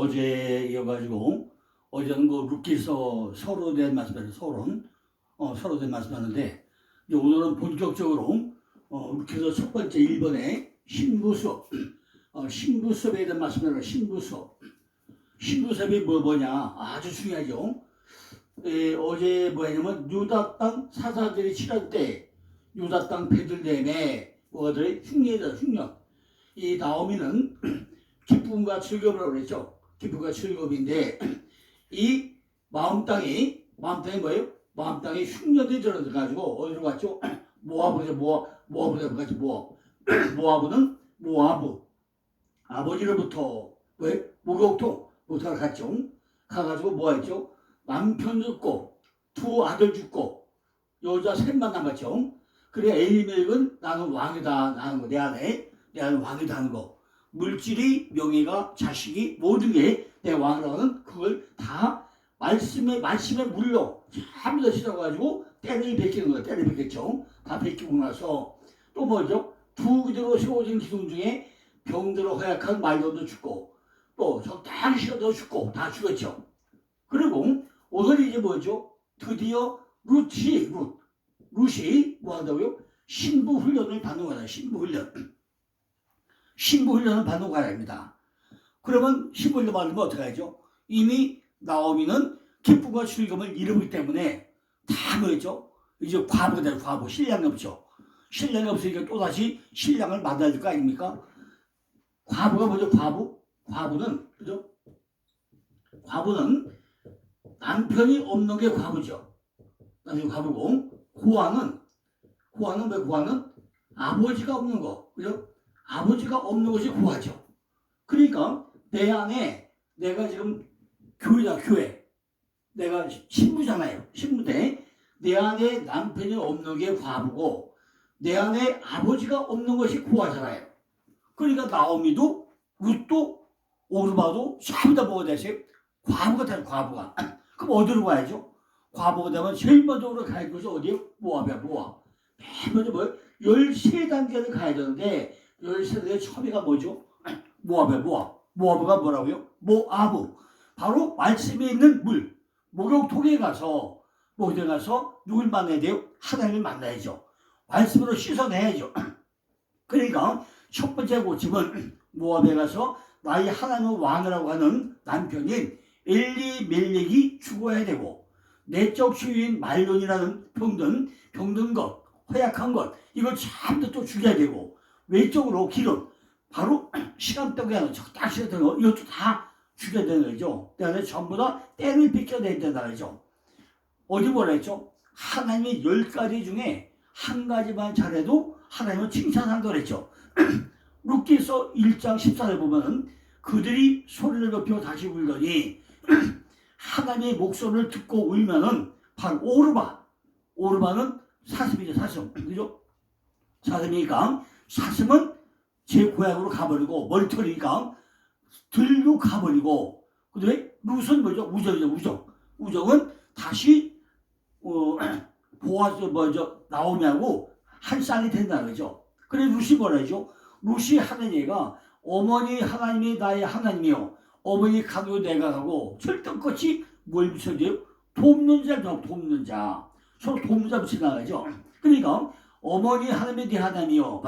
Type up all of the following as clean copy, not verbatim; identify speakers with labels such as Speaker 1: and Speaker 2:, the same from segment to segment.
Speaker 1: 어제 이어가지고 어제는 그 루키서 서로 된 말씀을 서로 된 말씀하는데 이제 오늘은 본격적으로 루키서 첫 번째 1번의 신부 수업 신부 수업에 대한 말씀을 신부 수업 신부 수업이 뭐냐 아주 중요하죠. 어제 뭐냐면 유다 땅 사사들이 치를 때 유다 땅 베들레헴에 뭐들이 흉년이다 흉년. 이 나오미는 기쁨과 즐거움이라고 그랬죠. 기쁨과 즐거움인데 이 마음 땅이 뭐예요? 마음 땅이 흉년이 들어가지고 어디로 갔죠? 모아브죠. 모아브로 갔죠. 모아브는 모아브 아버지로부터 왜 목욕통 못하러 갔죠. 가가지고 뭐 했죠? 남편 죽고 두 아들 죽고 여자 셋만 남았죠. 그래 엘리멜렉은 나는 왕이다 나는 거 내 안에 왕이다 하는 거. 물질이 명예가 자식이 모든 게 내 왕이라는 그걸 다 말씀에 물로 전부 다 씻어가지고 때를 베끼는 거예요. 때를 베꼈죠. 다 베끼고 나서 또 뭐죠? 두 그대로 세워진 기둥 중에 병들어 허약한 말론도 죽고 또 적당히 씻어도 죽고 다 죽었죠. 그리고 오늘 이제 뭐죠? 드디어 룻이 뭐 한다고요? 신부 훈련을 받는 거다. 신부 훈련을 받는 과입니다. 그러면 신부 훈련 받으면 어떻게 하죠? 이미 나오미는 기쁨과 즐거움을 이루기 때문에 다 뭐였죠? 이제 과부가 돼요. 과부. 신랑이 없죠. 신랑이 없으니까 또다시 신랑을 만나야 될 거 아닙니까? 과부가 뭐죠? 과부는 그죠? 과부는 남편이 없는 게 과부죠. 남편이 과부고 고아는 왜 고아는 아버지가 없는 거. 그죠? 아버지가 없는 것이 고아죠. 그러니까 내 안에 내가 지금 교회다 교회. 내가 신부잖아요. 신부인데 내 안에 남편이 없는 게 과부고 내 안에 아버지가 없는 것이 고아잖아요. 그러니까 나오미도 룻도 오르바도 전부 다 뭐가 되세요? 과부가 돼요. 과부가. 그럼 어디로 가야죠? 과부가 되면 제일 먼저 가야 할 곳이 어디예요? 모압이야. 모압. 맨 먼저 뭐예요? 13단계를 가야 되는데 13단계 처음이가 뭐죠? 모압이야. 모압가 뭐라고요? 모아브. 바로 말씀에 있는 물. 목욕통에 가서 누굴 만나야 돼요? 하나님을 만나야죠. 말씀으로 씻어내야죠. 그러니까 첫 번째 고침은 모압에 가서 나의 하나님의 왕이라고 하는 남편인 엘리멜렉이 죽어야 되고 내적 소유인 말론이라는 병든 것, 허약한 것 이걸 전부 또 죽여야 되고 외적으로 기름 바로 시간떡이 하는 적당 시간떡 이것도 다 죽여야 되는 거죠. 그다음에 전부 다 때를 비껴내야 된다는 거죠. 어디 뭐라 했죠? 하나님의 10가지 중에 한 가지만 잘해도 하나님은 칭찬한다고 그랬죠. 룻기서 1장 14절 보면은 그들이 소리를 높여 다시 울더니 하나님의 목소리를 듣고 울면은 바로 오르바는 사슴이죠. 사슴. 그죠? 사슴이니까 사슴은 제 고향으로 가버리고 멀털이니까 들고 가버리고 그다음에 룻은 뭐죠? 우정이죠. 우정은 다시 보아서 나오미하고 한 쌍이 된다는 거죠. 그래 룻이 뭐라 하죠? 룻이 하는 얘가 어머니 하나님이 나의 하나님이요 어머니 가도 내가 가고 철떡같이 뭘 붙여줘요? 돕는 자 서로 돕는 자 붙이는 거죠. 그러니까 어머니 하나님이 네 하나님이요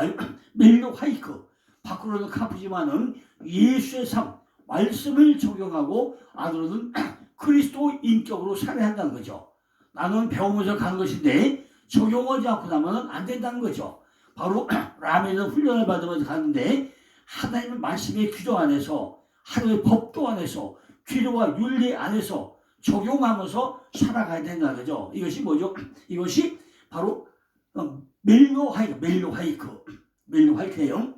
Speaker 1: 멜로 하이크 밖으로는 카프지만은 예수의 삶 말씀을 적용하고 안으로는 그리스도 인격으로 살아야 한다는 거죠. 나는 배우면서 가는 것인데 적용하지 않고 나면 안 된다는 거죠. 바로 라면은 훈련을 받으면서 가는데 하나님의 말씀의 규정 안에서 하나님의 법도 안에서 규례와 윤리 안에서 적용하면서 살아가야 된다는 거죠. 이것이 뭐죠? 이것이 바로 멜로 하이크예요.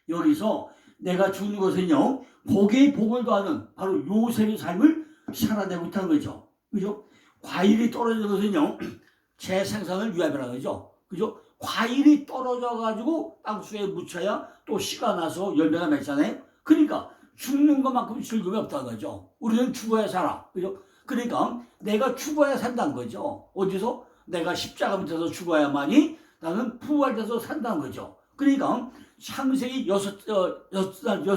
Speaker 1: 여기서 내가 주는 것은요 복에 복을 더하는 바로 요셉의 삶을 살아내고 있다는 거죠. 그죠? 과일이 떨어지는 것은요 제 생산을 위협이라는 거죠. 그죠? 과일이 떨어져가지고 땅속에 묻혀야 또 씨가 나서 열매가 맺잖아요. 그러니까 죽는 것만큼 즐거움이 없다는 거죠. 우리는 죽어야 살아. 그죠? 그러니까 내가 죽어야 산다는 거죠. 어디서? 내가 십자가 밑에서 죽어야만이 나는 부활돼서 산다는 거죠. 그러니까 창세기 여섯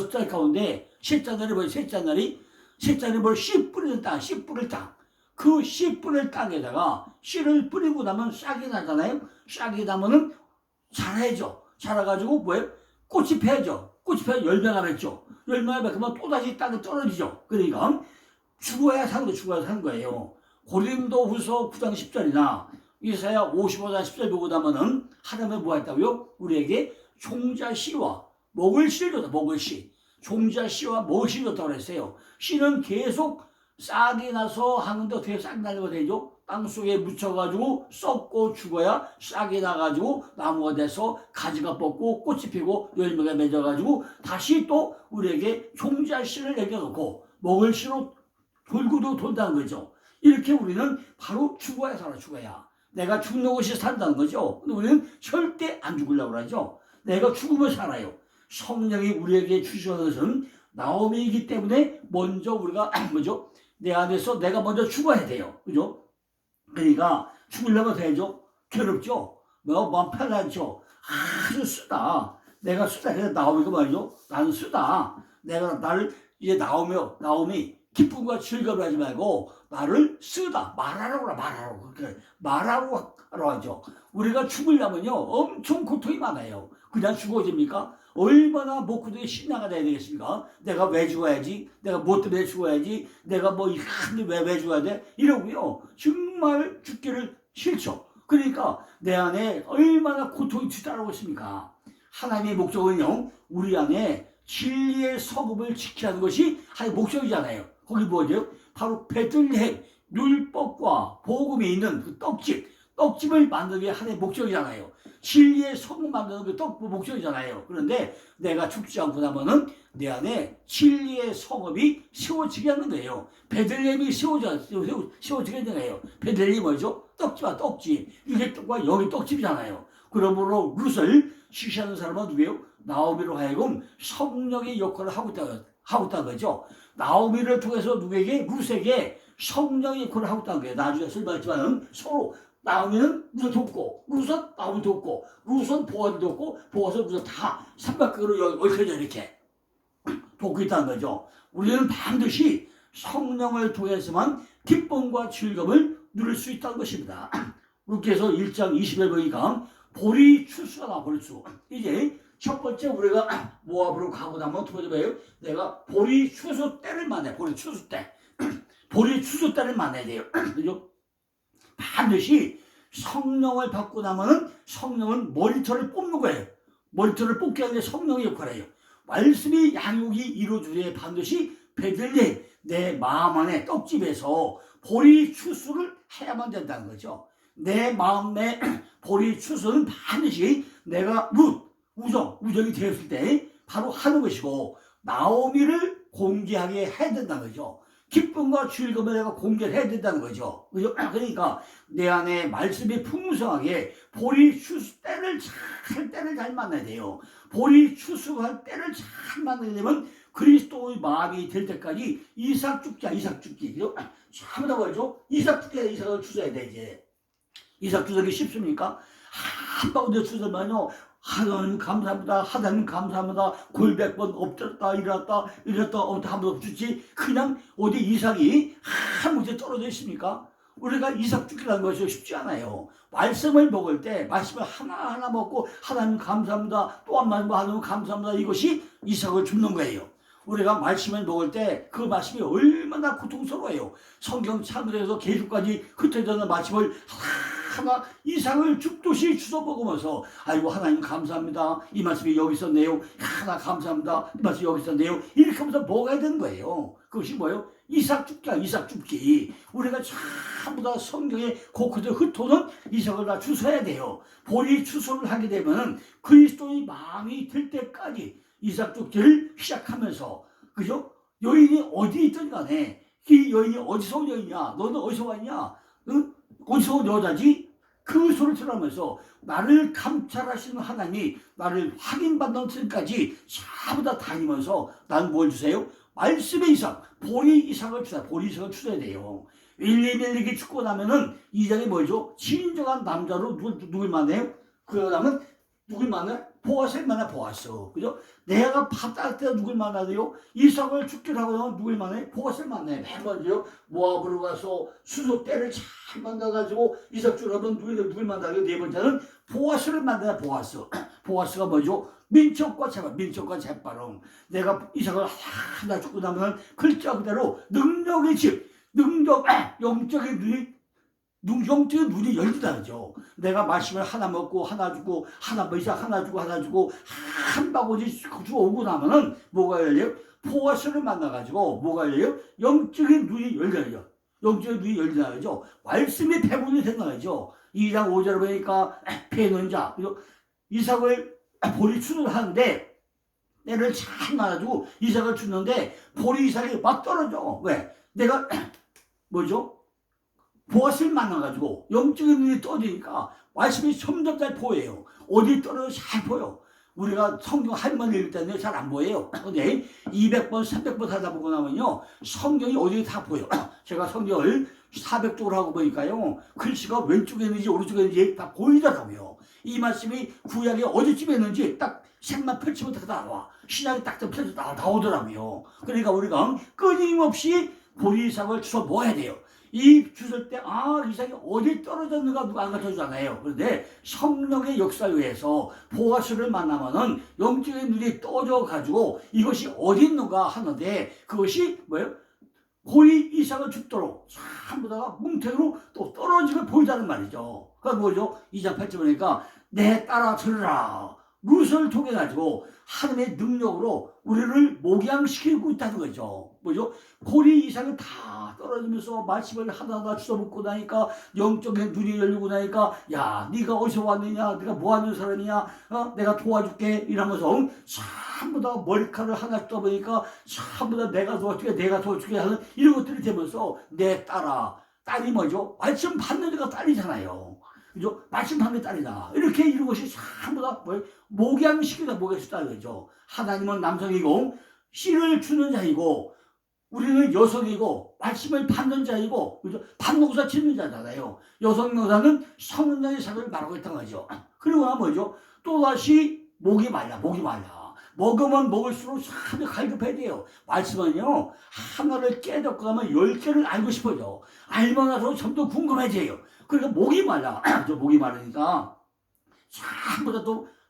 Speaker 1: 달 가운데 셋째 날이 뭐예요? 셋째 날이 뭘 씨 뿌리는 땅, 씨 뿌릴 땅. 그 씨 뿌릴 땅에다가 씨를 뿌리고 나면 싹이 나잖아요. 싹이 나면은 자라야죠. 자라가지고 뭐예요? 꽃이 펴야죠. 꽃이 펴야 열매가 맺죠. 열매가 맺으면 또다시 땅에 떨어지죠. 그러니까 죽어야 사는 거예요. 고린도후서 9장 10절이나 이사야 55장 10절 보고 나면은 하나님은 뭐 했다고요? 우리에게 종자 씨와 먹을 씨를 줬다. 먹을 씨. 종자 씨와 먹을 씨를 줬다고 그랬어요. 씨는 계속 싹이 나서 하는데 어떻게 싹이 나려고 되죠? 땅 속에 묻혀가지고 썩고 죽어야 싹이 나가지고 나무가 돼서 가지가 뻗고 꽃이 피고 열매가 맺어가지고 다시 또 우리에게 종자 씨를 내려놓고 먹을 씨로 돌고도 돈다는 거죠. 이렇게 우리는 바로 죽어야 살아. 죽어야. 내가 죽는 것이 산다는 거죠. 근데 우리는 절대 안 죽으려고 그러죠. 내가 죽으면 살아요. 성령이 우리에게 주신 것은 나오미이기 때문에 먼저 우리가 뭐죠? 내 안에서 내가 먼저 죽어야 돼요. 그죠? 그러니까 죽으려면 되죠. 괴롭죠. 마음 편하죠. 아주 쓰다. 내가 쓰다. 그래서 나오미가 말이죠. 나는 쓰다. 나를 이제 나오미 기쁨과 즐거움을 하지 말고 나를 쓰다. 말하라고 그래. 말하라고 하죠. 우리가 죽으려면요. 엄청 고통이 많아요. 그냥 죽어집니까? 얼마나 목구멍에 신나가 돼야 되겠습니까? 내가 왜 죽어야지? 내가 뭐 때문에 죽어야지? 내가 왜 죽어야 돼? 이러고요. 정말 죽기를 싫죠. 그러니까 내 안에 얼마나 고통이 뒤따르고 있습니까? 하나님의 목적은요. 우리 안에 진리의 성읍을 지키는 하는 것이 하나님의 목적이잖아요. 거기 뭐죠? 바로 베들레헴 율법과 복음이 있는 그 떡집을 만드는 게 하나님의 목적이잖아요. 진리의 성읍 만드는 게 목적이잖아요. 그런데 내가 죽지 않고 나면은 내 안에 진리의 성읍이 세워지게 하는 거예요. 베들레헴이 세워지게 되는 거예요. 베들레헴이 뭐죠? 떡집. 이게 떡과 여기 떡집이잖아요. 그러므로 룻을 지시하는 사람은 누구예요? 나오미로 하여금 성령의 역할을 하고 있다는 거죠. 나오미를 통해서 누구에게? 룻에게 성령의 역할을 하고 있다는 거예요. 나중에 설명했지만 서로 나오미는 룻을 돕고, 룻은 나오미 돕고, 룻은 보아를 돕고, 보아는 룻을 다 삼각형으로 얽혀져 이렇게 돕고 있다는 거죠. 우리는 반드시 성령을 통해서만 기쁨과 즐거움을 누릴 수 있다는 것입니다. 룻기서 1장 20절 보니까 보리 추수가 나와. 보리추수. 이제 첫 번째 우리가 모압으로 가고 나면 두 번째 뭐예요? 내가 보리 추수 때를 만나요. 보리 추수 때. 보리 추수 때를 만나야 돼요. 그죠? 반드시 성령을 받고 나면은 성령은 머리털을 뽑는 거예요. 머리털을 뽑게 하는 게 성령의 역할이에요. 말씀이 양육이 이루어지되 반드시 베들레헴 내 마음 안에 떡집에서 보리 추수를 해야만 된다는 거죠. 내 마음에 보리 추수는 반드시 내가 우정이 되었을 때 바로 하는 것이고 나오미를 공개하게 해야 된다는 거죠. 기쁨과 즐거움을 내가 공개를 해야 된다는 거죠. 그죠? 그러니까 내 안에 말씀이 풍성하게 보리 추수 때를 잘 만나야 돼요. 보리 추수할 때를 잘 만나게 되면 그리스도의 마음이 될 때까지 이삭 죽기. 그죠? 참다 말이죠. 이삭을 추수해야 돼, 이제. 이삭 추수하기 쉽습니까? 한 바구니 추수하면요. 하나님 감사합니다. 골백번 엎드렸다 일어났다 한번 없었지. 그냥 어디 이삭이 한 문제 떨어져 있습니까? 우리가 이삭 죽기라는 것이 쉽지 않아요. 말씀을 먹을 때 말씀을 하나하나 먹고 하나님 감사합니다. 또 한 번 하나님 감사합니다. 이것이 이삭을 줍는 거예요. 우리가 말씀을 먹을 때 그 말씀이 얼마나 고통스러워요. 성경 창세기에서 계시까지 흩어져있는 말씀을 하나 이상을 죽듯이 주워 먹으면서 아이고 하나님 감사합니다. 이 말씀이 여기 있었네요. 하나 감사합니다. 이 말씀이 여기 있었네요. 이렇게 하면서 먹어야 되는 거예요. 그것이 뭐예요? 이삭 죽기. 우리가 전부 다 성경에 곳곳에 흩어놓은 이삭을 다 주워야 돼요. 보리 추수를 하게 되면 그리스도의 마음이 들 때까지 이삭 죽기를 시작하면서 그죠? 여인이 어디 있든 간에 이 여인이 어디서 온 여인이야? 너는 어디서 왔냐? 응? 어디서 온 여자지? 그 소리를 들으면서 나를 감찰하시는 하나님이 나를 확인받는 때까지 전부 다 다니면서 나는 뭘 주세요? 말씀의 이삭, 보리 이삭을 주세요. 보리 이삭을 주셔야 돼요. 일리멜렉이 죽고 나면은 이 장이 뭐죠? 진정한 남자로 누굴 만나요? 그러면 누굴 만나? 보아스를 만나 보아스. 그죠? 내가 바닥 때 누굴 만나요? 이삭을 죽기로 하고 나면 누굴 만나요? 보아스를 만나요. 맨 먼저 모압으로 가서 수소 때를 잘 만나가지고 이삭 죽으면 누굴 만나요? 네 번째는 보아스를 만나요. 보아스. 보아스가 뭐죠? 민족과 재발, 민족과 재발은 내가 이삭을 하나 죽고 나면 글자 그대로 능력의 집, 능력, 영적인 눈이 영적인 눈이 열리다죠. 내가 말씀을 하나 먹고 하나 주고 하나 먹자 하나 주고 하나 주고 한 바구니 주고 오고 나면은 뭐가 열려요? 보아스를 만나가지고 뭐가 열려요? 영적인 눈이 열려요. 영적인 눈이 열리다죠. 말씀이 배분이 된다죠. 2장 5절에 보니까 배는 자 이삭을 볼이 추를 하는데 때를 잘 말아주고 이삭을 주는데 볼이 이삭이 막 떨어져. 왜? 내가 뭐죠? 보아스를 만나가지고 영적인 눈이 떠지니까 말씀이 점점 잘 보여요. 어디 떨어져 잘 보여. 우리가 성경 한 번 읽을 때는 잘 안 보여요. 근데 200번, 300번 하다 보고 나면요. 성경이 어디 다 보여. 제가 성경을 400쪽으로 하고 보니까요. 글씨가 왼쪽에 있는지 오른쪽에 있는지 다 보이더라고요. 이 말씀이 구약에 어디쯤에 있는지 딱 색만 펼치면 다 나와. 신약이 딱 펼쳐서 나오더라고요. 그러니까 우리가 끊임없이 보리삭을 주워 모아야 돼요. 이 주실 때, 이삭이 어디 떨어졌는가 누가 안 가르쳐주잖아요. 그런데 성령의 역사에 의해서 보아스를 만나면은 영적인 눈이 떠져가지고 이것이 어디 있는가 하는데 그것이 뭐예요? 고이 이삭을 죽도록 전부 다가 뭉탱이로 또 떨어지게 보이다는 말이죠. 그러니까 뭐죠? 2장 8절 보니까 내 따라 들으라. 룻을 통해 가지고 하나님의 능력으로 우리를 목양시키고 있다는 거죠. 뭐죠? 고리 이삭이 다 떨어지면서 말씀을 하나하나 주워먹고 나니까 영적인 눈이 열리고 나니까 야 네가 어디서 왔느냐 네가 뭐하는 사람이냐 내가 도와줄게 이러면서 전부 다 머리카락을 하나 떠보니까 전부 다 내가 도와줄게 하는 이런 것들이 되면서 내 딸이 뭐죠? 말씀 받는 데가 딸이잖아요. 그죠? 말씀 받는 딸이다. 이렇게 이런 것이 전부 다 목양시키다 목양시키다 그죠? 하나님은 남성이고 씨를 주는 자이고 우리는 여성이고 말씀을 받는 자이고 그죠? 반목사 짓는 자잖아요. 여성 여자는 성령의 사람을 말하고 있다는 거죠. 그리고 나 뭐죠? 또다시 목이 말라. 먹으면 먹을수록 참 갈급해야 돼요. 말씀은요 하나를 깨닫고 나면 10개를 알고 싶어져. 알고 나서 점점 궁금해져요. 그러니까 목이 말라. 목이 마르니까 전부 다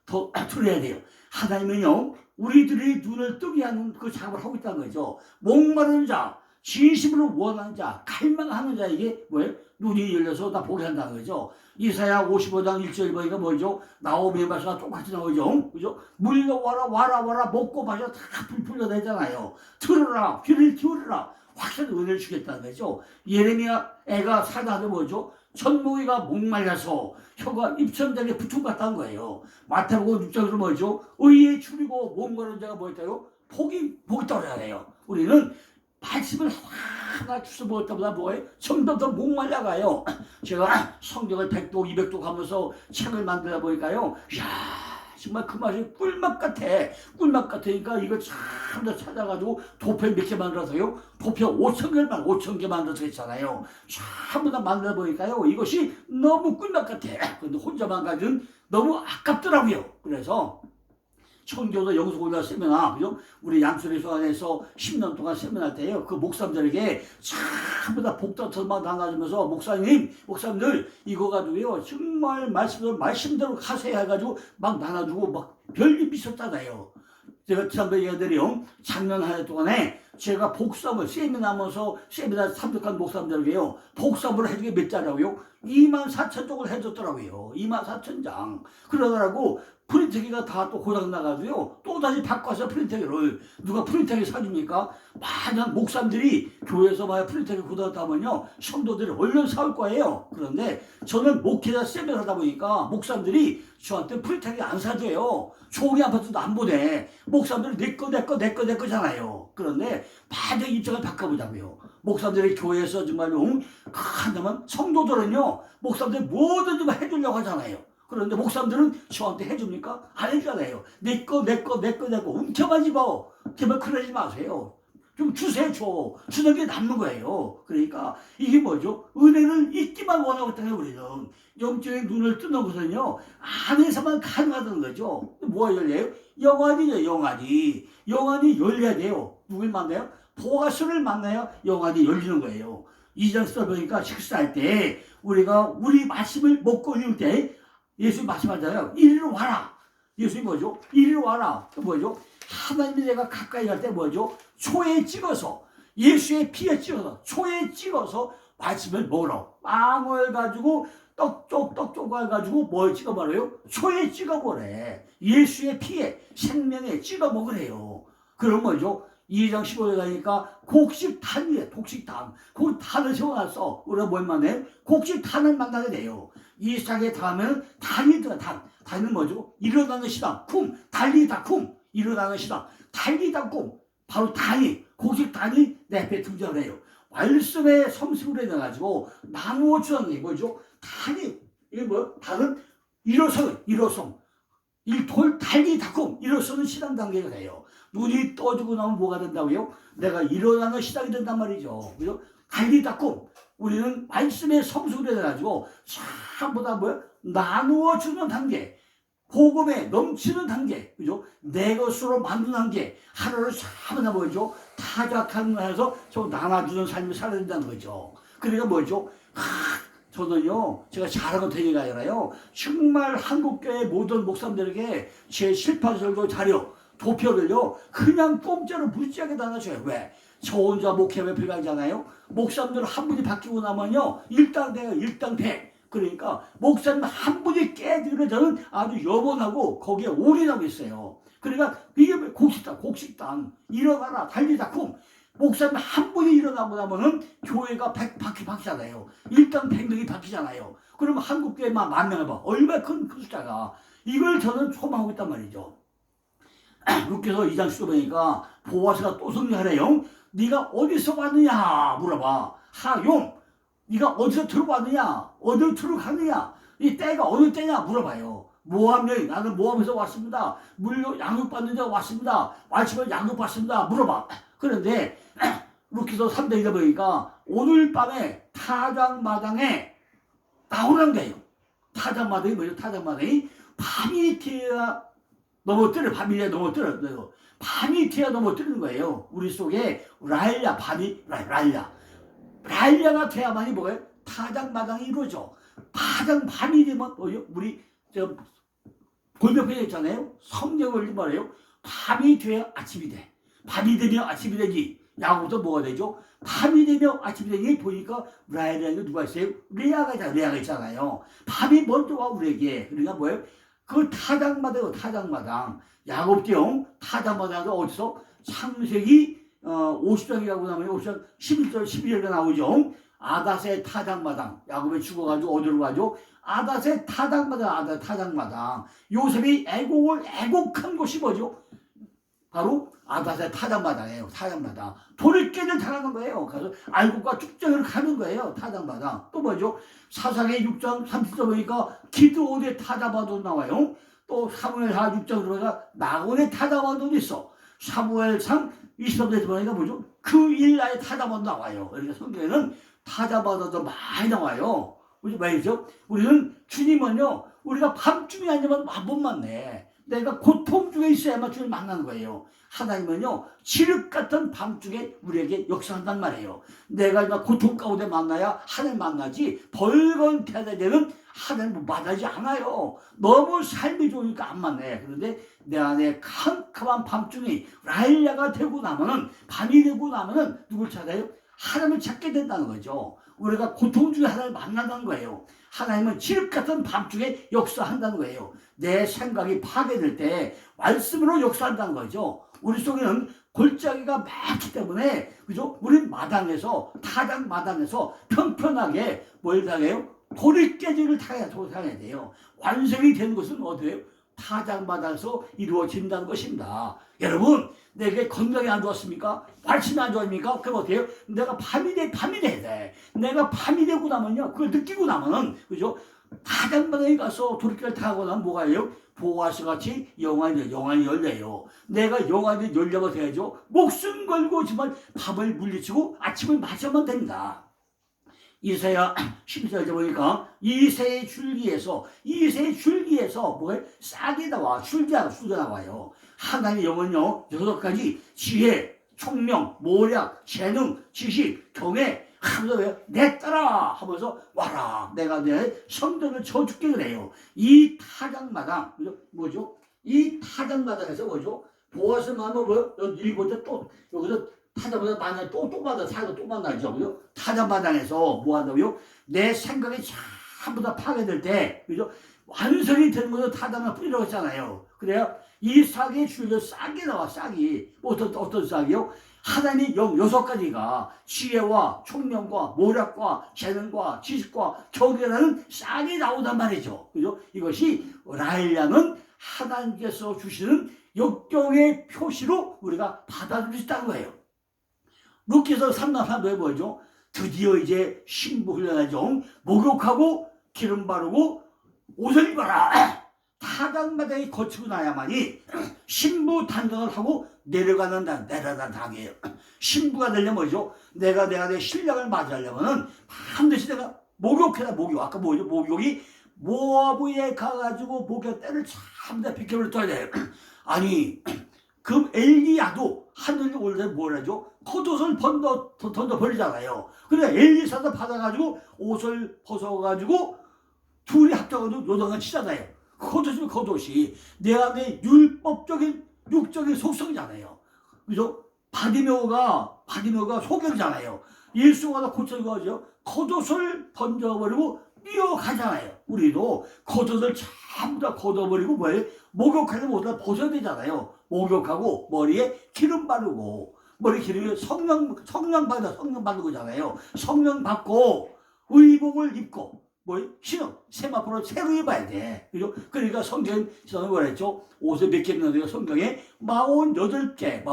Speaker 1: 더 들어야 돼요. 하나님은요 우리들이 눈을 뜨게 하는 그 작업을 하고 있다는 거죠. 목마른 자, 진심으로 원하는 자, 갈망하는 자에게 뭐예요? 눈이 열려서 다 보게 한다는 거죠. 이사야 55장 1절 보니까 뭐죠? 나오미의 말씀과 똑같이 나오죠. 그죠? 물려와라 먹고 마셔 다 불풀려내잖아요. 들으라 귀를 기울여라 확실히 은혜를 주겠다는 거죠. 예레미야 애가 살다가 뭐죠? 젖먹이가 목말라서 혀가 입천장에 붙은 것 같다는 거예요. 마태복음 6장에서 뭐죠? 의에 줄이고 목마른 자가 뭐였다요? 복이 떨어져야 우리는 말씀을 하나 주워 먹을 때보다 뭐예요? 점점 더 목말라가요. 제가 성경을 100도 200도 가면서 책을 만들다 보니까요. 정말 그 맛이 꿀맛 같으니까 이거 참 더 찾아가지고 도표 몇 개 만들어서요. 도표 5,000개 만들어서 했잖아요. 전부 다 만들어 보니까요. 이것이 너무 꿀맛 같아. 근데 혼자만 가지고는 너무 아깝더라고요. 그래서 청교도 영수고나 세미나, 그죠? 우리 양수리소안에서 10년 동안 세미나 할 때요. 그 목사님들에게 전부 다 복다터만 나눠주면서 목사님들 이거 가지고요. 정말 말씀대로 하세요 해가지고 막 나눠주고 막 별일 있었잖아요. 제가 지난번에 얘기해드려요. 작년 한 해 동안에 제가 복사물 세미나 하면서 세미나 참석한 목사님들에게요. 복사물을 해주게 몇 자라고요? 24,000쪽을 해줬더라고요. 24,000장. 그러더라고. 프린터기가 다 또 고장나가지고요. 또 다시 바꿔서 프린터기를 누가 프린터기 사줍니까? 많은 목사님들이 교회에서 만약 프린터기 고장났다면요. 성도들이 얼른 사올 거예요. 그런데 저는 목회자 세미나 하다 보니까 목사님들이 저한테 프린터기 안 사줘요. 종이 아파트도 안 보내. 목사님들이 내 거잖아요. 그런데 많은 입장을 바꿔보자고요. 목사님들이 교회에서 정말로 한다면 성도들은요. 목사님들이 뭐든지 해주려고 하잖아요. 그런데 목사님들은 저한테 해줍니까? 안 해주잖아요. 내 거 움켜만 집어. 제발 그러지 마세요. 좀 주세요. 주는 게 남는 거예요. 그러니까 이게 뭐죠? 은혜를 잊기만 원하고 있다는 우리는. 영적인 눈을 뜨는 것은요, 안에서만 가능하다는 거죠. 뭐가 열려요? 영안이요, 영안이. 영안이 열려야 돼요. 누굴 만나요? 보아스를 만나야 영안이 열리는 거예요. 2장 써보니까 식사할 때 우리가 우리 말씀을 먹고 이럴 때 예수님 말씀하잖아요. 이리로 와라. 예수님 뭐죠? 이리로 와라. 또 뭐죠? 하나님이 내가 가까이 갈 때 뭐죠? 초에 찍어서 예수의 피에 찍어서 초에 찍어서 말씀을 먹으라. 빵을 가지고 떡 가지고 뭘 찍어 말아요? 초에 찍어 보래. 예수의 피에 생명에 찍어 먹으래요. 그럼 뭐죠? 2장 15절 가니까 곡식탄이에요. 곡식탄. 그 탄을 세워놨어. 우리가 뭘 만나요? 곡식탄을 만나게 돼요. 이 시작에 다음에는 단이 들어가. 단은 뭐죠? 일어나는 시당. 쿵. 달리다 쿵. 일어나는 시당. 달리다 쿵. 바로 단이, 곡식단이 내 앞에 등장을 해요. 말씀의 섬습으로 해가지고 나누어 주는 게 뭐죠? 단이, 이게 뭐? 단은 일어섬. 일돌 달리다 쿵. 일어서는 시당 단계가 돼요. 눈이 떠지고 나면 뭐가 된다고요? 내가 일어나는 시작이 된단 말이죠. 그죠? 달리다 꿈. 우리는 말씀의 성숙을 해가지고 전부 다 뭐야? 나누어 주는 단계. 복음에 넘치는 단계. 그죠? 내 것으로 만드는 단계. 하루를 전부 다 뭐죠? 타작하면서 좀 나눠주는 삶을 살아야 된다는 거죠. 그러니까 뭐죠? 저는요, 제가 잘하고 되니까 아니라요, 정말 한국교회 모든 목사님들에게 제 실파설교 자료, 도표를요, 그냥 공짜로 무지하게 나눠줘요. 왜? 저 혼자 목회에 필요하잖아요. 목사님들 한 분이 바뀌고 나면요, 일당돼요, 일당돼. 그러니까 목사님 한 분이 깨지기를 저는 아주 염원하고 거기에 올인하고 있어요. 그러니까 이게 곡식당. 일어나라, 달리다 쿵. 목사님 한 분이 일어나고 나면은 교회가 바뀌잖아요. 일당 100명이 바뀌잖아요. 그러면 한국교회만 10,000명 해봐. 얼마나 큰 숫자가. 이걸 저는 소망하고 있단 말이죠. 루께서 2장 15보니까 보아스가 또 성령하래요. 네가 어디서 왔느냐 물어봐. 하용, 네가 어디서 들어왔느냐, 어디로 들어가느냐, 이 때가 어느 때냐 물어봐요. 모함여인, 나는 모함에서 왔습니다. 물로 양육받는 자 왔습니다. 말씀을 양육받습니다. 물어봐. 그런데 루키서 3장에 보니까 오늘 밤에 타작마당에 나오는 거예요. 타작마당이 뭐죠? 타작마당이 밤이 되어야 넘어뜨려. 밤이 되어야 넘어뜨려. 밤이 되어야 넘어뜨리는 거예요. 우리 속에 랄야, 랄야가 돼야만이 뭐예요? 타작마당이 이루어져. 밤이 되면 뭐예요? 우리 골격편에 있잖아요. 성경을 말해요. 밤이 돼야 아침이 돼. 밤이 되면 아침이 되지. 야고보서 뭐가 되죠? 밤이 되면 아침이 되니 보니까 라헬라는 누가 있어요? 레아가 있잖아요. 밤이 먼저 와 우리에게. 그러니까 뭐예요? 그 타작마당. 야곱경 타작마당은 어디서? 창세기 50장이라고 나면 50장 11절 12절에 나오죠. 아닷의 타작마당. 야곱이 죽어가지고 어디로 가죠? 아닷의 타작마당. 요셉이 애곡한 곳이 뭐죠? 바로 아닷의 타작마당이에요. 타작마당. 돌이깨를 당하는 거예요. 그래서 알곡과 축정을 가는 거예요. 타작마당. 또 뭐죠? 사사기 6장 30절 보니까 기드온의 타작마당도 나와요. 또 사무엘하 6장 보니까 나온의 타작마당도 있어. 사무엘상 23절에서 보니까 뭐죠? 그 일라의 타작마당도 나와요. 그러니까 성경에는 타작마당도 많이 나와요. 우리 말이죠? 우리는 주님은요, 우리가 밤중에 아니면 못 만내. 내가 고통 중에 있어야만 주님을 만나는 거예요. 하나님은요, 칠흑 같은 밤중에 우리에게 역사한단 말이에요. 내가 고통 가운데 만나야 하나님 만나지, 벌건 대대되는 하나님 만나지 않아요. 너무 삶이 좋으니까 안 만나요. 그런데 내 안에 캄캄한 밤중이 라일야가 되고 나면은, 밤이 되고 나면은 누굴 찾아요? 하나님을 찾게 된다는 거죠. 우리가 고통 중에 하나님을 만난다는 거예요. 하나님은 칠흑 같은 밤중에 역사한다는 거예요. 내 생각이 파괴될 때 말씀으로 역사한다는 거죠. 우리 속에는 골짜기가 많기 때문에, 그죠? 우리는 타작마당에서 편편하게 뭘 당해요? 돌이깨질을 당해야 돼요. 완성이 되는 것은 어디예요? 타작마당에서 이루어진다는 것입니다. 여러분, 내게 건강이 안 좋았습니까? 말씀이 안 좋았습니까? 그럼 어떻게 해요? 내가 밤이 돼야 돼. 내가 밤이 되고 나면요, 그걸 느끼고 나면은, 그죠? 타작마당에 가서 도리를 타고 나면 뭐가 해요? 보아스 같이 영안이 열려요. 내가 영안이 열려가 돼야죠. 목숨 걸고 정말 밥을 물리치고 아침을 마셔만 됩니다. 이사야 11절에 보니까 이새의 줄기에서 뭐에 싹이 나와 줄기가 나와요. 하나님의 영은요 6가지 지혜, 총명, 모략, 재능, 지식, 경외 하면서 내 따라 하면서 와라 내가 내 성전을 쳐줄게 그래요. 이 타작마당 뭐죠? 이 타작마당에서 뭐죠? 보아스만 뭐 일곱 또 여기서 타작마당 만나 또 만나 사고 또 만나죠. 그죠? 타작마당에서 뭐 한다고요? 내 생각이 전부 다 파괴될 때 그죠? 완성이 되는 것을 타작마당 뿌리라고 했잖아요. 그래야 이 싹이 줄여 싹이 나와 싹이 어떤 싹이요? 하나님의 영 6가지가 지혜와 총명과 모략과 재능과 지식과 경외라는 싹이 나오단 말이죠. 그죠? 이것이 라헬 양은 하나님께서 주시는 역경의 표시로 우리가 받아들일 수 있다는 거예요. 루키서 3장 3절에 뭐죠? 드디어 이제 신부 훈련하죠. 목욕하고 기름 바르고 옷을 입어라. 타작마당이 거치고 나야만이 신부 단정을 하고 내려가는 당이에요. 신부가 되려면 뭐죠? 내가 내 신랑을 맞이하려면은 반드시 내가 목욕해라. 목욕. 아까 뭐죠? 목욕이 모아부에 가가지고 목욕 때를 참다 비켜버렸어야 돼요. 아니 그 엘리야도 하늘에 올때 뭘 하죠? 겉옷을 던져 버리잖아요. 그래 엘리사도 받아가지고 옷을 벗어가지고 둘이 합쳐가지고 요동을 치잖아요. 겉옷이 내 안에 율법적인 육적인 속성이잖아요. 그죠? 바디메오가 소경이잖아요. 예수가 고쳐고 하죠. 겉옷을 던져버리고 뛰어가잖아요. 우리도 겉옷을 전부 다 걷어버리고 뭐예요? 목욕하는 옷을 벗어야 되잖아요. 목욕하고 머리에 기름 바르고 머리 기름에 성령 받는 거잖아요. 성령 받고 의복을 입고 신어 세마포로 새로 입어야 돼. 그죠? 그러니까 성경에 뭐라 했죠? 옷을 몇 개 있는데요. 성경에 48개.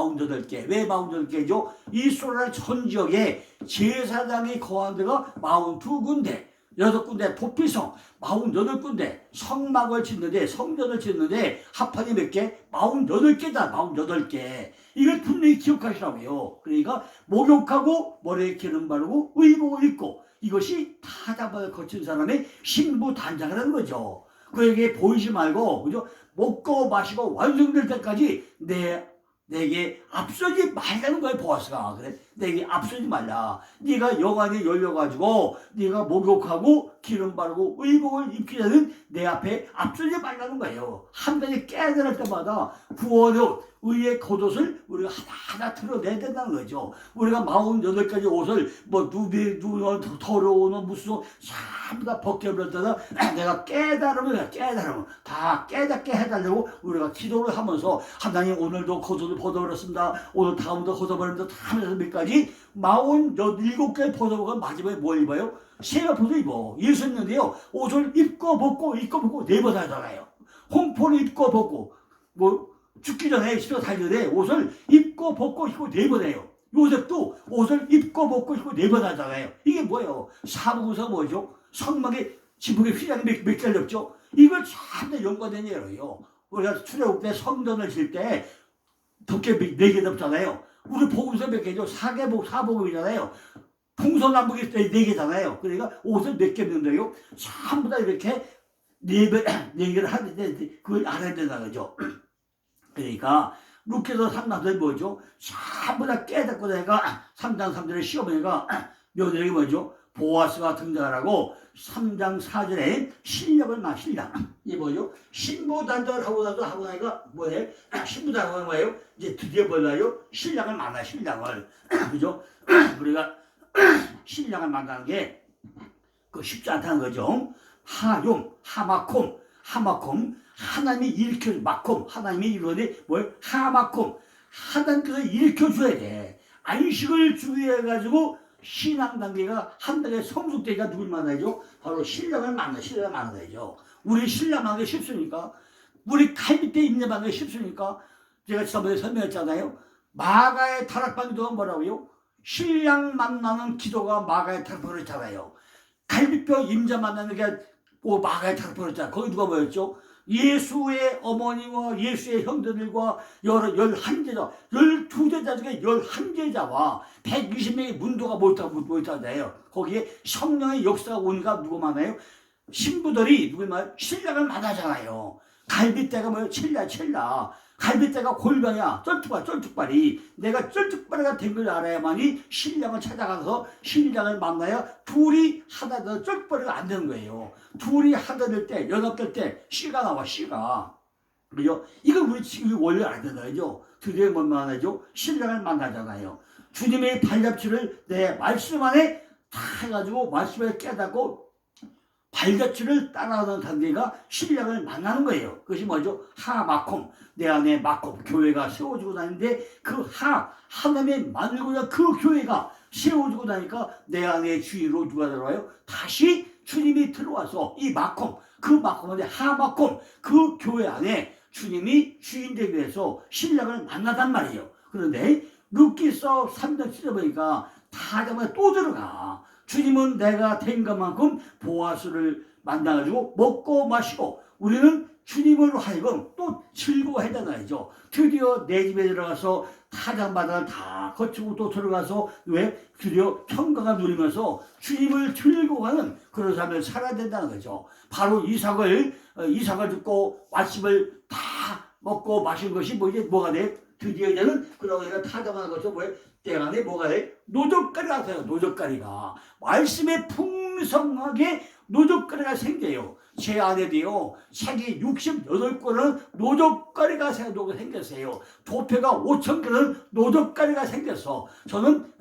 Speaker 1: 왜 48개죠? 이스라엘 전 지역에 제사장이 거한 데가 42군데. 6군데 도피성 48군데 성막을 짓는데 성전을 짓는데 합하게 몇 개? 48개다. 48개. 이걸 분명히 기억하시라고요. 그러니까 목욕하고 머리에 기름 바르고 의복을 입고 이것이 타작마당을 거친 사람의 신부 단장이라는 거죠. 그에게 보이지 말고 그죠? 먹고 마시고 완성될 때까지 내게 앞서지 말라는 거예요. 보아스가 그래 내게 앞서지 말라. 네가 영안이 열려가지고 네가 목욕하고 기름 바르고 의복을 입기 전에 내 앞에 앞서지 말라는 거예요. 한 가지 깨달을 때마다 구원의 의의 겉옷을 우리가 하나하나 드러내야 된다는 거죠. 우리가 48가지 옷을 누비 더러운 무슨 전부 다 벗겨버렸다가 내가 깨달으면 다 깨닫게 해달라고 우리가 기도를 하면서 하나님 오늘도 겉옷을 벗어버렸습니다. 오늘 다음도 벗어버립니다. 하면서 몇 가지 47개 벗어보고 마지막에 뭘 입어요? 세마포도 입어. 예수님인데요. 옷을 입고 벗고 네 번 하잖아요. 홍포를 입고 벗고 죽기 전에 십자가 달려내 옷을 입고 벗고 네 번 해요. 요셉도 옷을 입고 벗고 네 번 하잖아요. 이게 뭐예요? 사부구서 뭐죠? 성막에 지붕에 휘장이 몇 개를 없죠? 이걸 전부 연관된 예로요. 우리가 출애굽 때 성전을 질 때 덮개 4개 덮잖아요. 우리 복음서 몇 개죠? 사복음이잖아요. 풍선남북이 4개잖아요. 그러니까 옷을 몇 개 입는데요. 전부 다 이렇게 4개를 하는데 그걸 알아야 된다는 거죠. 그러니까 루키서 3장에 뭐죠? 전부 다 깨닫고 내가 3장 3절에 시어머니가 며느리 뭐죠? 보아스가 등장하라고 3장 4절에 신랑 이 뭐죠? 신부 단절을 하고 나니까 뭐예요? 신부 단절은 뭐예요? 이제 드디어 뭐예요? 신랑을 만나 신랑을 그죠? 우리가 신랑을 만나는 게 쉽지 않다는 거죠. 하마콤 하나님이 일으켜 마콤 하나님이 이루어내 하마콤 하나님께서 일으켜줘야 돼. 안식을 주의해가지고 신앙 단계가 한 단계 성숙되기가 누굴 만나야죠? 바로 신랑을 만나야죠. 우리 신랑 만나기 쉽습니까? 우리 갈빗대 임내 만나기 쉽습니까? 제가 지난번에 설명했잖아요. 마가의 타락반 기도가 뭐라고요? 신랑 만나는 기도가 마가의 타락반을 했잖아요. 갈빗뼈 임자 만나는 게 뭐 마가에 다섯 번 했잖아. 거기 누가 뭐였죠? 예수의 어머니와 예수의 형제들과 11제자, 12제자 중에 11제자와 120명의 문도가 모였다네요. 거기에 성령의 역사가 오니까 누구 많아요? 신부들이 누구 많아요? 신랑을 만나잖아요. 갈빗대가 뭐예요? 칠라. 갈빗대가 골병이야. 쩔뚝발이. 내가 쩔뚝발이가 된 걸 알아야만이 신랑을 찾아가서 신랑을 만나야 둘이 하나 더 쩔뚝발이가 안 되는 거예요. 둘이 하나 될 때, 연합될 때 씨가 나와, 씨가. 그죠? 이걸 우리 지금 원래 안 된다죠. 드디어 뭔 말하죠? 신랑을 만나잖아요. 주님의 발자취를 내 말씀 안에 다 해가지고 말씀을 깨닫고 발자취를 따라가는 단계가 신랑을 만나는 거예요. 그것이 뭐죠? 하마콤, 내 안에 마콤, 교회가 세워지고 다니는데 그 하나님의 만들고자 그 교회가 세워지고 나니까 내 안에 주인으로 누가 들어와요? 다시 주님이 들어와서 이 마콤, 그 마콤인데 하마콤, 그 교회 안에 주님이 주인 되기 위해서 신랑을 만나단 말이에요. 그런데 루키서 3장 7절 보니까 다 잡아 또 들어가. 주님은 내가 된 것만큼 보아스를 만나가지고 먹고 마시고 우리는 주님으로 하여금 또 즐거워했잖아요. 드디어 내 집에 들어가서 타장바다를 다 거치고 또 들어가서 왜? 드디어 평강을 누리면서 주님을 즐거워하는 그런 삶을 살아야 된다는 거죠. 바로 이삭을 듣고 말씀을 다 먹고 마신 것이 뭐가 돼? 드디어 이제는 그러고 내가 타장하는 것은 뭐예요? 때 안에 뭐가 돼? 노젓가리가 돼요. 노젓가리가. 말씀에 풍성하게 노젓가리가 생겨요. 제 안에도요. 책이 68권은 노젓가리가 생겼어요. 도표가 5,000개는 노젓가리가 생겼어. 저는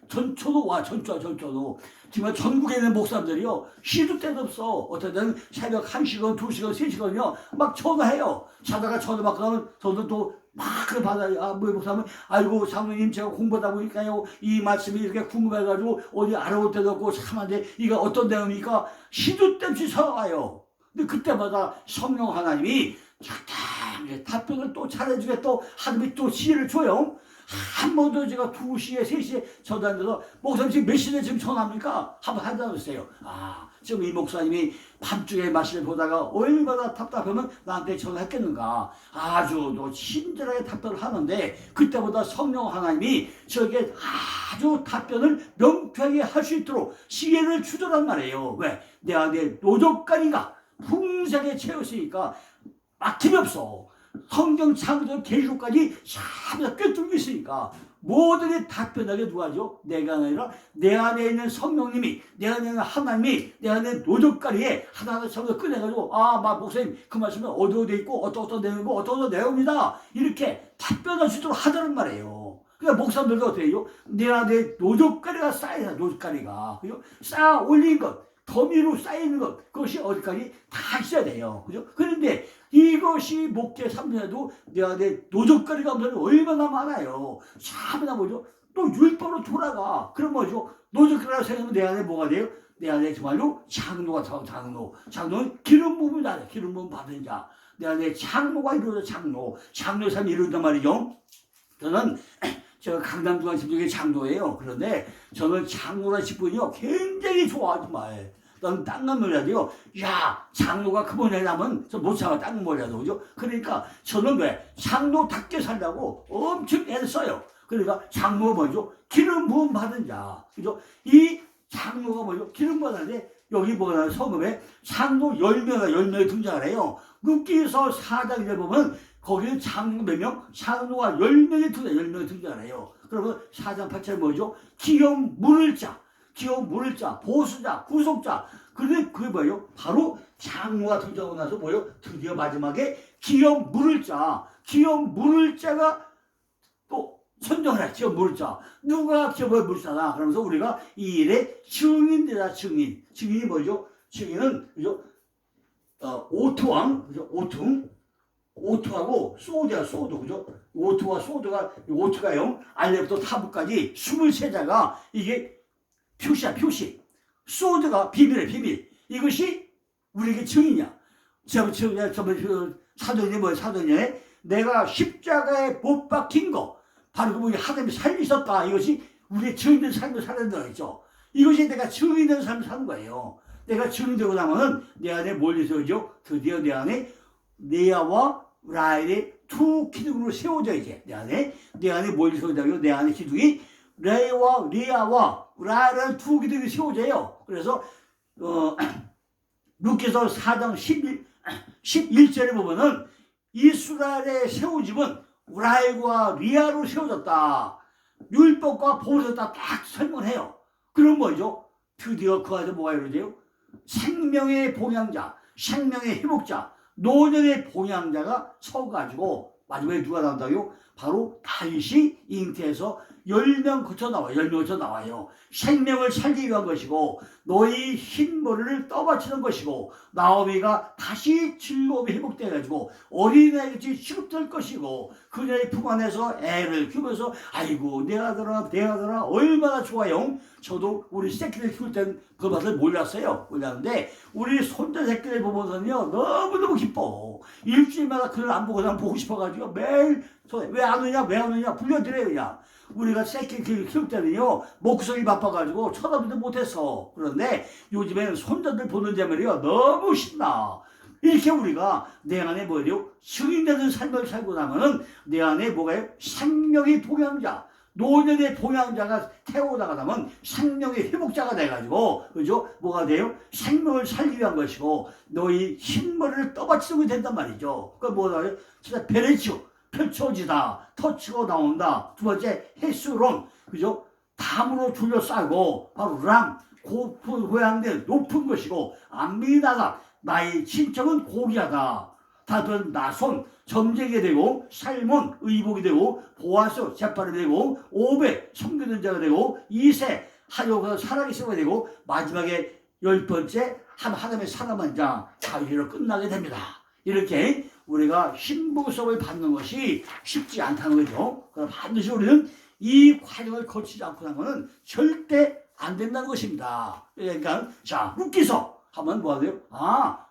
Speaker 1: 전초도. 지금 전국에 있는 목사님들이요. 쉬도 때도 없어. 어떤 때는 새벽 1시간, 2시간, 3시간이요. 막 전화해요. 자다가 전화 받고 저도 또 막 받아요. 목사님, 아이고, 장로님, 제가 공부하다 보니까요, 이 말씀이 이렇게 궁금해가지고, 어디 알아볼 때도 없고, 참한데, 이거 어떤 내용입니까? 시도 때 없이 서가요. 근데 그때마다 성령 하나님이 답변을 또 잘해주게 또 하나님이 또 지혜를 줘요. 한 번도 제가 2시에, 3시에 전화해서, 목사님 지금 몇 시에 지금 전화합니까? 한번 한다면서요. 지금 이 목사님이 밤중에 말씀을 보다가 얼마나 답답하면 나한테 전화했겠는가. 아주 또 친절하게 답변을 하는데 그때보다 성령 하나님이 저에게 아주 답변을 명쾌하게 할 수 있도록 지혜를 주더란 말이에요. 왜? 내 안에 노젓가리가 풍성하게 채웠으니까 막힘이 없어. 성경 창조 계시록까지 참 꿰뚫고 있으니까 모든 답변하게 누가 하죠? 내가 아니라 내 안에 있는 성령님이, 내 안에 있는 하나님이 내 안에 노젓가리에 하나하나 전부 꺼내가지고 목사님 그 말씀은 어디 있고 어떤 내용이고 어떤 내용이다 이렇게 답변할 수 있도록 하자는 말이에요. 그러니까 목사님들도 어떻게 해요? 내 안에 노젓가리가 쌓여요. 노젓가리가 쌓아 올린 것, 더미로 쌓이는 것, 그것이 어디까지 다 있어야 돼요. 그죠? 그런데 이것이 목재 3년에도 내 안에 노젓가리가 없는 얼마나 많아요. 참나 뭐죠? 또 율법으로 돌아가. 그럼 뭐죠? 노젓가리가 생기면 내 안에 뭐가 돼요? 내 안에 정말로 장로가 들어가고 장로는 기름 부음을 받아요. 기름 부음 받은 자. 내 안에 장로가 이루어져 장로의 삶이 이루어진단 말이죠. 저는 제가 강남중앙 집중의 장로예요. 그런데 저는 장로라 직분이요 굉장히 좋아 정말. 넌 딴건 몰라도요. 야 장로가 그분 해라면 저 못 참아 딴건 몰라도 그죠? 그러니까 저는 왜 장로답게 살라고 엄청 애를 써요. 그러니까 장로가 뭐죠? 기름 부음 받은 자. 그죠? 이 장로가 뭐죠? 기름 받았는데 여기 뭐냐면 성금에 장로 10명이 등장을 해요. 루키서 4장에 보면 거기는 장로 몇 명? 장로가 10명이 등장을 해요. 그러면 4장 8절에 뭐죠? 기업 물을 자, 보수자, 구속자. 그런데 그게 뭐예요? 바로 장로가 등장하고 나서 뭐예요? 드디어 마지막에 기업 물을 자가 또 선정을 해. 기업 물을 자. 누가 기업을 물을 자다. 그러면서 우리가 이 일의 증인되다. 증인이 뭐죠? 증인은 그죠? 오트왕, 그죠? 오트하고 소드, 그죠? 오트와 소드가, 오트가요, 알레부터 타부까지 23자가 이게 표시야. 소드가 비밀. 이것이 우리에게 증인이야. 사도행전에 내가 십자가에 못 박힌 거, 바로 그분이 하나님이 살리셨다. 이것이 우리의 증인된 삶을 살아야 되는 거죠. 이것이 내가 증인된 삶을 사는 거예요. 내가 증되고 나면은 내 안에 뭘 세워져? 드디어 내 안에 레아와 라헬의 두 기둥으로 세워져 이제 내 안에 뭘 세워져요? 내 안에 기둥이 레아와 라헬의 두 기둥이 세워져요. 그래서 루키서 4장 11절에 보면은 이스라엘의 세우집은 라헬과 리아로 세워졌다. 율법과 보호졌다 딱 설명해요. 그럼 뭐죠? 드디어 그 안에 뭐가 이루어져요? 생명의 봉양자, 생명의 회복자, 노년의 봉양자가 서가지고 마지막에 누가 나온다고요? 바로 다윗이 잉태해서 10명 거쳐 나와요. 10명 거쳐 나와요. 생명을 살기 위한 것이고 너희 흰 머리를 떠받치는 것이고 나오미가 다시 즐거움이 회복돼가지고 어린아이같이 취급될 것이고 그녀의 품 안에서 애를 키우면서 아이고 내 아들아 얼마나 좋아요. 저도 우리 새끼들 키울 땐 그 맛을 몰랐는데 우리 손자 새끼들 보면서는요 너무너무 기뻐. 일주일마다 그걸 안 보고 그냥 보고 싶어가지고 매일 왜 안 오냐 불려드려요 그냥. 우리가 새끼 키울 때는요 목소리 바빠가지고 쳐다보지도 못했어. 그런데 요즘에는 손자들 보는 재미요 너무 신나. 이렇게 우리가 내 안에 뭐예요? 승인되는 삶을 살고 나면은 내 안에 뭐가요? 생명의 봉양자, 노년의 봉양자가 태어나가 나면 생명의 회복자가 돼가지고 그죠? 뭐가 돼요? 생명을 살기 위한 것이고 너희 흰머리를 떠받치게 된단 말이죠. 그러니까 뭐다? 진짜 베레치오 펼쳐지다, 터치고 나온다. 두 번째 헤스론, 그죠? 담으로 둘러싸고 바로 람, 고향된 높은 것이고 암미나가 나의 친척은 고귀하다. 다들 나손, 점쟁이 되고 살몬, 의복이 되고 보아스, 재판이 되고 오베, 섬기는 자가 되고 이세, 하요가 살아계시가 되고 마지막에 10번째 하나님의 사랑한 자 다윗으로 끝나게 됩니다. 이렇게 우리가 신부성을 받는 것이 쉽지 않다는 거죠. 그럼 반드시 우리는 이 과정을 거치지 않고 나면은 절대 안 된다는 것입니다. 그러니까 자 룻기서 하면 뭐 하세요?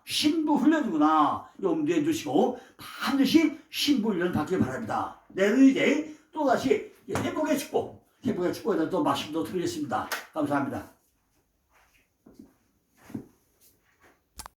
Speaker 1: 신부 훈련이구나 염두에 두시고 반드시 신부 훈련 받길 바랍니다. 내일은 이제 또다시 회복의 축복에 대해서 또 말씀도 드리겠습니다. 감사합니다.